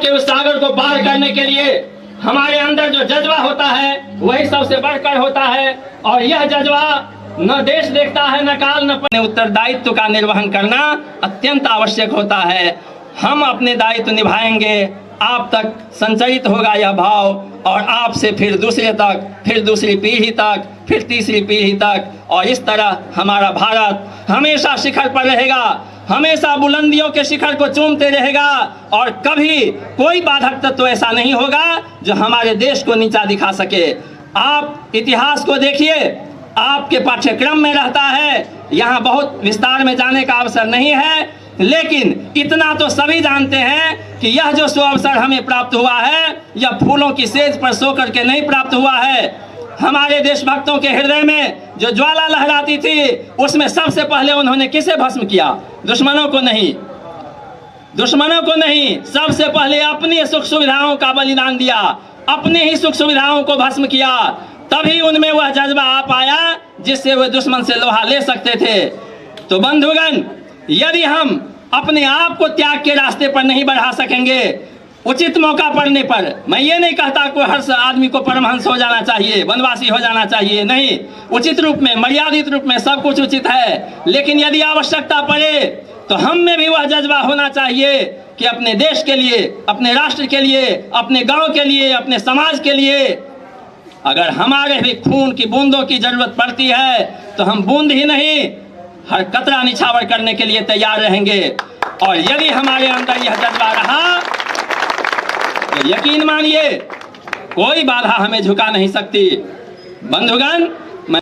के उस सागर को पार करने के लिए हमारे अंदर जो जज्बा होता है वही सबसे बढ़कर होता है। और यह जज्बा न देश देखता है न काल न उत्तरदायित्व का निर्वहन करना अत्यंत आवश्यक होता है। हम अपने दायित्व निभाएंगे, आप तक संचरित होगा यह भाव और आपसे फिर दूसरे तक, फिर दूसरी पीढ़ी तक, फिर तीसरी पीढ़ी तक, और इस तरह हमारा भारत हमेशा शिखर पर रहेगा, हमेशा बुलंदियों के शिखर को चूमते रहेगा और कभी कोई बाधक तत्व ऐसा नहीं होगा जो हमारे देश को नीचा दिखा सके। आप इतिहास को देखिए, आपके पाठ्यक्रम में रहता है, यहाँ बहुत विस्तार में जाने का अवसर नहीं है, लेकिन इतना तो सभी जानते हैं कि यह जो सुअवसर हमें प्राप्त हुआ है यह फूलों की सेज पर सो करके नहीं प्राप्त हुआ है। हमारे देशभक्तों के हृदय में जो ज्वाला लहराती थी उसमें सबसे पहले उन्होंने किसे भस्म किया? दुश्मनों को नहीं, दुश्मनों को नहीं, सबसे पहले अपनी सुख सुविधाओं का बलिदान दिया, अपने ही सुख सुविधाओं को भस्म किया। तभी उनमें वह जज्बा आ पाया जिससे वे दुश्मन से लोहा ले सकते थे। तो बंधुगण, यदि हम अपने आप को त्याग के रास्ते पर नहीं बढ़ा सकेंगे, उचित मौका पड़ने पर, मैं ये नहीं कहता कि हर आदमी को परमहंस हो जाना चाहिए, वनवासी हो जाना चाहिए, नहीं, उचित रूप में, मर्यादित रूप में सब कुछ उचित है, लेकिन यदि आवश्यकता पड़े तो हम में भी वह जज्बा होना चाहिए कि अपने देश के लिए, अपने राष्ट्र के लिए, अपने गांव के लिए, अपने समाज के लिए अगर हमारे भी खून की बूंदों की जरूरत पड़ती है तो हम बूंद ही नहीं, हर कतरा निछावर करने के लिए तैयार रहेंगे। और यदि हमारे अंदर यह जज्बा रहा तो यकीन मानिए कोई बाधा हमें झुका नहीं सकती। बंधुगण,